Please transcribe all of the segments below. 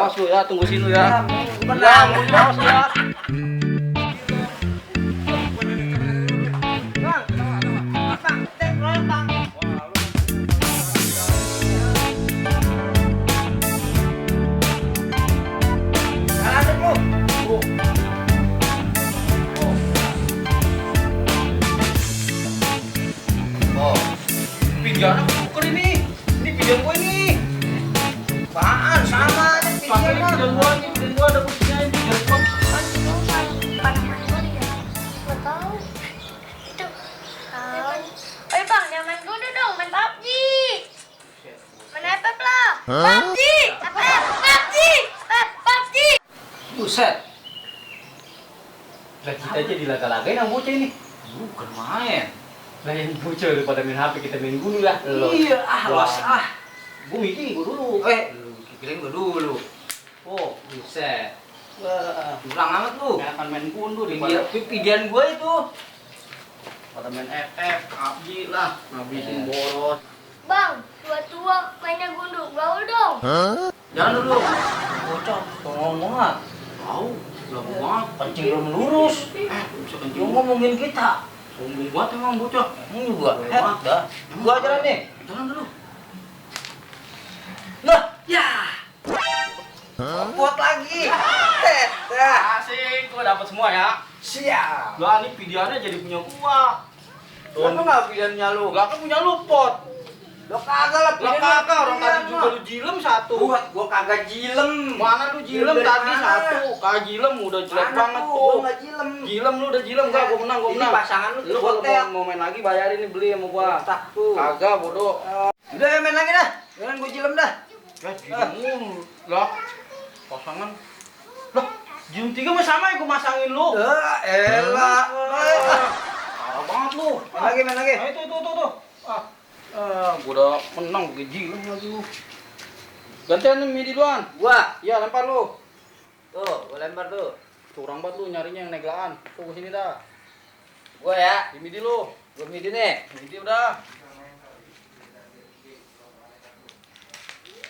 Awas lu ya, tunggu sini lu ya. Menang. Awas ya. Pinjana bukan ini pinjam gue ini. Apaan? Sama aja Pakai ini pinjam. pinjam gua ada buktinya ini pinjam gua. Nggak tahu. Itu. Eh bang, jangan main gundu dong, main PUBG. Main FF lah. PUBG. FF. PUBG. PUBG. Buset. Lah kita aja dilaga-lagain yang bocah ini. Bukan main. Lah yang bocah daripada main HP kita main gundu lah. Iya, awas ah. Gua meeting gua dulu. Lu kirain gua dulu. Oh, buset. Wah, Kurang amat lu. nggak akan main gundu Pidian gua itu. pada main FF, PUBG lah, ngabisin boros. Bang, tua-tua mainnya gundu, gaul dong. Jangan dulu. Bocah, tolong banget. Tahu. Lama banget. Kencing belum lurus. Bisa Lu kencing. ngomongin kita. Sombong banget emang bocah. Emang juga. Hebat Dah. Gua ajaran nih. Jangan dulu. Lah, Ya. Buat lagi. Dah. asik, gua dapat semua ya. Siap. Lah, ini videonya jadi punya gua. Kenapa nggak pilihannya lu? Lah kan punya lu pot. Lo kagak lah Lah pilihan kagak, orang pilihan tadi juga mah. lu jilem satu. Buat gua kagak jilem. Mana lu jilem Dari tadi mana? satu. Kagak jilem udah jelek Mana banget tuh? tuh. Gua nggak jilem. Jilem lu udah jilem gua menang, gua Ini menang. pasangan lu Lu tuh kalau hotel. mau main lagi bayarin nih beli sama gua. Tak tuh. Kagak bodoh. Udah ya main lagi dah. Jangan gua jilem dah. Ya jilem mulu. Lah, pasangan. Lah, jilem 3 mah sama ya gua masangin lu. Elah. Parah banget lu. Main lagi. Nah, itu. Gua udah menang pakai jilem lagi lu. Gantian nih midi duluan. Gua. Iya, lempar lu. Tuh, gua lempar tuh. Curang banget lu nyarinya yang neglaan. Tuh sini dah. Gua ya. Di midi lu. Gua midi nih. Midi udah.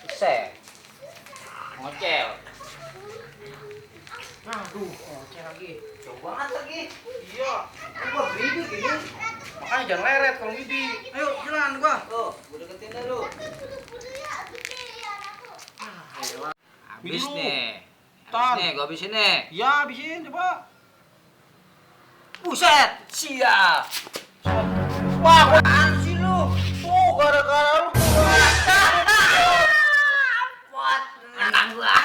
Set. Ngocel. Aduh, ngoceh lagi. Jauh banget lagi. Iya. Gua midi gini. Makanya jangan leret kalau midi. Ayo, jalan gua. Tuh, gua deketin dah lu. Habis Dulu. nih. Tan. Habis nih, gua habisin nih. Ya, habisin coba. Buset, siap. Wah, Apaan sih lu? tuh gara-gara lu. Buat menang gua.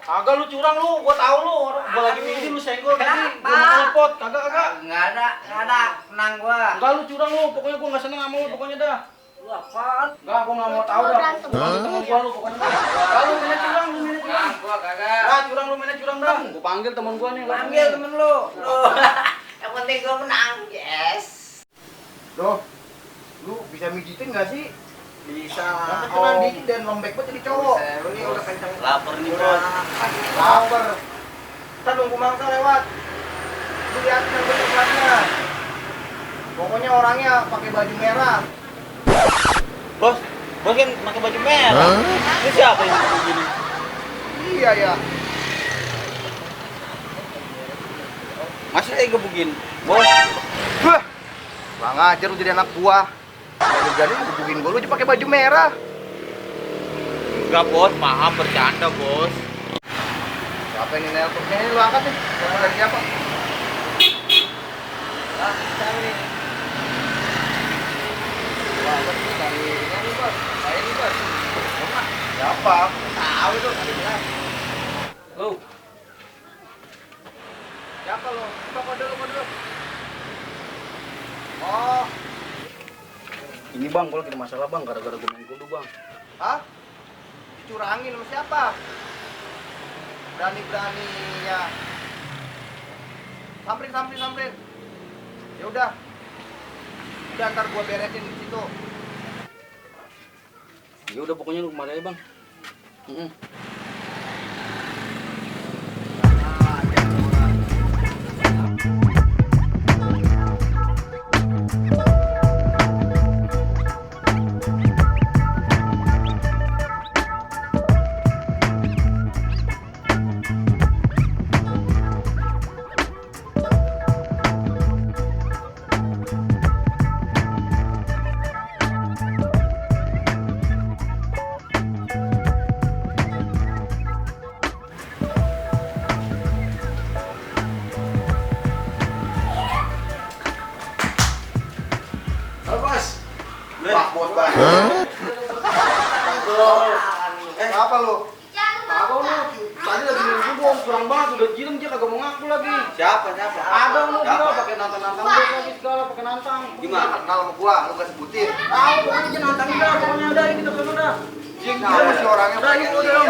Kagak lu curang lu, gua tahu lu. Gua lagi midi lu senggol tadi. Gua mau telepon, kagak. Enggak ada, menang gua. Enggak lu curang lu, pokoknya gua enggak seneng sama lu pokoknya dah. Lu apaan? Enggak, gua enggak mau tahu dah. Berantem. Panggil temen gua lu pokoknya. Enggak lu mainnya curang, lu mainnya curang. Menang gua kagak. Ah, curang lu mainnya curang dah. Gua panggil temen gua nih. Panggil temen lu. Yang penting gua menang. Yes. Loh, lu bisa mijitin nggak sih? Bisa. Yang kencengan dikit dan lembek banget jadi cowok. Bisa. Lu nih udah kenceng. Lapar nih, Udah Bos. lapar. Ntar nunggu mangsa lewat. Lu liatin yang tempatnya. Pokoknya orangnya pakai baju merah. Bos kan pakai baju merah. Ini siapa yang begini? Iya ya. Masih saya gebukin. Bos, Wah, kurang ajar lu jadi anak buah. Jadi gebukin gua lu aja pakai baju merah. enggak bos, maaf bercanda bos. Siapa ini nelpon? Ini lu angkat nih. Telepon dari siapa? Ah, siapa nih? Wah, ini dari ini bos. Saya ini bos. Siapa? Tahu itu tadi bilang. Lu, Siapa lo? Coba kode lu. Oh, ini bang, gua lagi ada masalah bang, gara-gara gua main gundu bang. hah? Curangin sama siapa? Berani-beraninya. Samperin. Ya udah. Udah ntar gua beresin di situ. Ya udah pokoknya lu kemari aja bang. Kagak lu, tadi lagi nunggu gua kurang banget udah jirim dia kagak mau ngaku lagi. Siapa? Ada lu dia pakai nantang-nantang gua lagi segala pakai nantang. Gimana? Kenal sama gua, lu gak sebutin. Tahu pokoknya dia nantangin dah, pokoknya ada ini kita kesana dah. Siapa sih orangnya? Udah ini udah dong.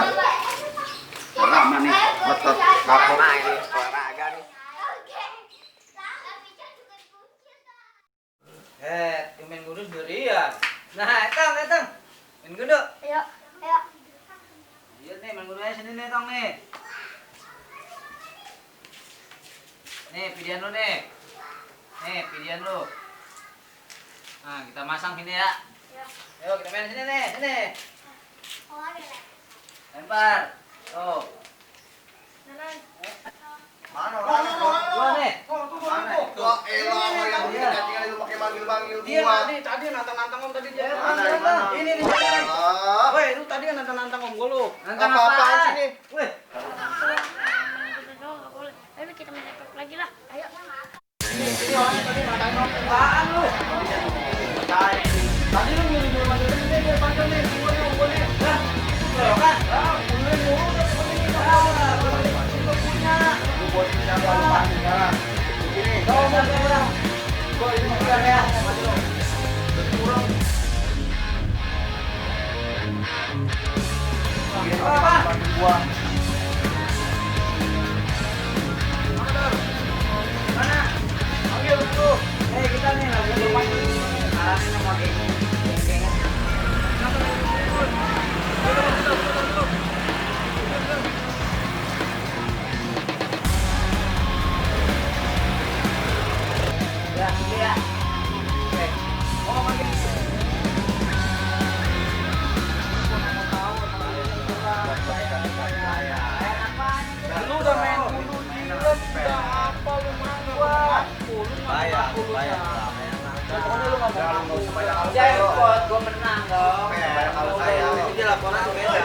Orang manis, betot, kapok. Nah ini olahraga nih. Main gudus durian. Nah, etang. Main guduk. Ayo, ayo. Iya nih, main guduknya sini nih, Tong nih. Nih, pidian lu nih. Nih, pidian lu. Nah, kita masang sini ya. Ayo. Ayo, kita main sini nih, sini. Oh, ada lah. Lempar. Tuh. Nanan. Mana orangnya? Gua nih. Mana? Wah, elah, yang tinggal itu pakai manggil-manggil Dia gua. tadi nantang-nantang om tadi dia. Mana? Ini nih. Ah, Woi, lu tadi kan nantang-nantang om gua lu. Nantang apa-apaan apaan? sih nih? Weh. Udah dong, nggak boleh. Ayo kita main lepek lagi lah. Ayo. Ini orangnya tadi nantang apaan lu? Tadi lu nyuruh manggil dia panggil nih, gua nih. Lah, Kan? mulai mulu udah punya. Lu buat siapa lu panggil sekarang? Begini, Kau mau berapa? gua ini mau ya. Mati lu. Jadi kurang. Apa? Panggil gua. Mana? Panggil lu. Kita nih lagi bermain. Arahin sama geng. Ya, ya. Oke. Oh, manggil. Lu udah main dulu jilat, udah apa lu main gua? bayar. Pokoknya lu nggak mau ngaku. Jackpot, gua menang dong. Banyak kalau saya. Ini laporan beda.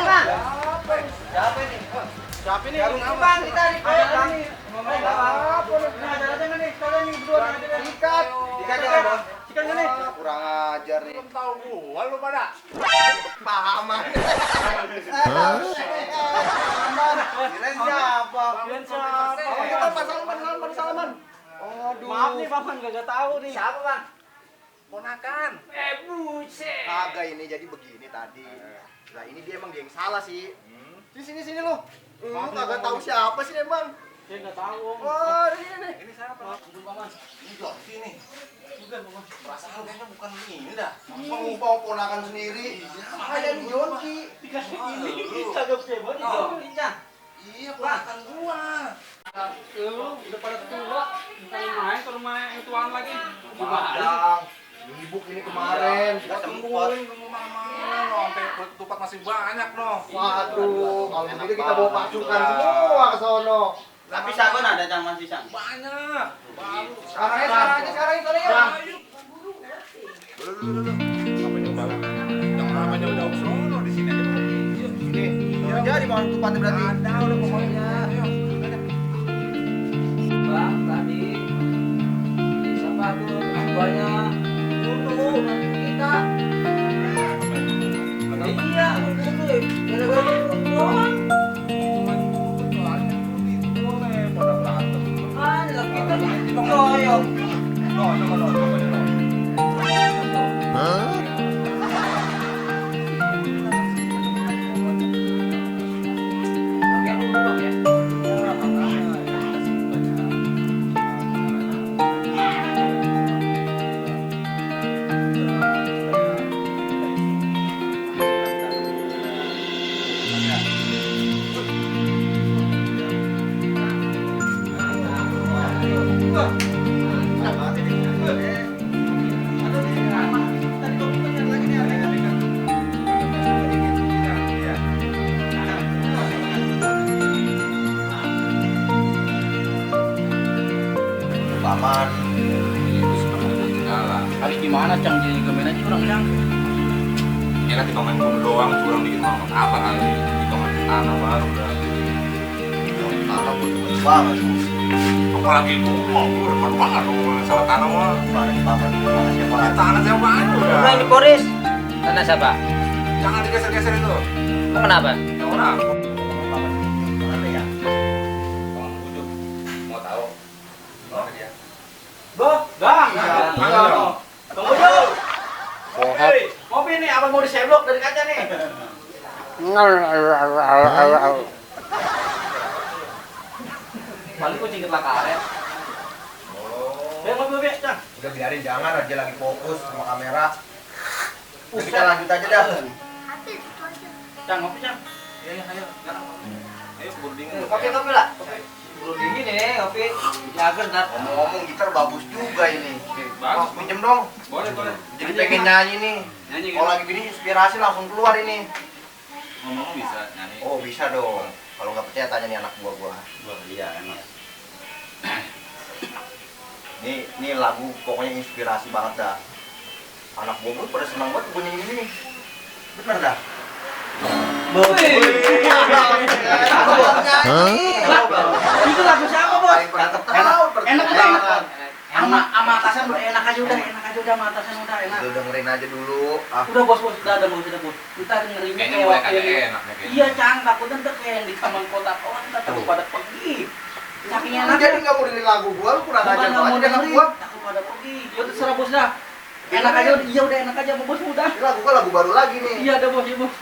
Bang. Siapa ini? Siapa ini? Bang, kita di Ada nih. nih. Ngomong apa nih? Nah, ada aja nih. Kalian nih berdua nih. Sikat. Sikat ya, Bang. Sikat nggak nih? Kurang ajar nih. Tahu gua lu pada. Pahaman. Kirain siapa? Kalian siapa? Oh, kita Salaman. Aduh. Maaf nih paman gak tahu nih. Siapa, Bang? Ponakan. Buset. Kagak ini jadi begini tadi. Nah, ini dia emang geng salah sih. Sini lu. Lu Maaf nih, kagak Bang. tahu siapa sih emang? Saya nggak tahu. Oh, di sini nih. Ini siapa? Maaf, paman. Ini Joki nih. Bukan, paman. Perasaan kayaknya bukan ini dah. Mengupau ponakan sendiri. Saya nih Jonki. Dikasih ini. Lu. Kagak percaya banget. Oh, Pincang. Iya, ponakan gua. Lu udah pada tua. Bukan main ke rumah yang tuaan lagi. Gimana sih? Bang. Libuk ini kemarin. Gua tungguin ke rumah mana lo, sampai kulit ketupat masih banyak no. Waduh, kalau begitu kita bawa pasukan semua ke sono. Tapi sabun ada caman sisa. Banyak. Baru. Sekarang ya. Dulu. Apa nyoba? Yang namanya udah sono di sini aja. Yuk, Ini, jadi mau tempatnya berarti. ada udah pokoknya. Ayo. Bang, tadi siapa tuh banyak butuh kita. Iya, butuh. Gara-gara lu doang. Ah, lah kita doyong. Paman. Habis gimana Cang jadi kemen aja orang Cang? Ya kan titongan dulu doang, curang dikit mau apa kali? Titongan tanah baru udah. Tanah gue banget. Apalagi gua depan banget lo salah tanah mah. Paman, makasih ya Pak. Tanah siapa aja udah. Udah ini Boris. Tanah siapa? Jangan digeser-geser itu. Kenapa? Ya orang. Mana ya? Bang Bujuk. Mau tahu? Mana dia? Bang. Bang Bojo. Sehat. Kopi nih, abang mau diseblok dari kaca nih. Paling kucing kecelakaan. Ngopi, Cang. Udah biarin, jangan, dia lagi fokus sama kamera. Udah, kita lanjut aja dah. Habis itu aja. Cang, ngopi, Cang. Iya, iya, ayo. Sekarang. Ayo keburu dingin. Kopi lah. Belum dingin nih kopi. Jager ntar. Ngomong-ngomong gitar bagus juga ini. Bagus. Pinjem dong. Boleh, boleh. Jadi pengen nyanyi nih. Nyanyi Kalau lagi gini inspirasi langsung keluar ini. Ngomong bisa nyanyi. Oh bisa dong. Kalau nggak percaya tanya nih anak gua. Wah, iya emang. Nih lagu pokoknya inspirasi banget dah. Anak gua pada senang banget gua nyanyi ini. Bener dah. Itu lagu siapa, Bos? Enak udah enak. Sama Sama atasan udah enak aja udah sama atasan udah enak. Lu dengerin aja dulu. Udah bos, udah ada bos, udah bos. Kita dengerinnya Kayaknya kayak mulai waktu kagak yang enak nih kayaknya. iya Cang, takutnya ntar kayak yang di taman kota orang ntar takut pada pergi. Saking Lu enak jadi nggak mau dengerin lagu gua, lu kurang ajar mau banget dengan dengerin, gua. takut pada pergi. Ya terserah bos dah. Enak aja, iya udah enak aja sama bos udah. Ini lagu gua lagu baru lagi nih. Iya ada bos, ya bos.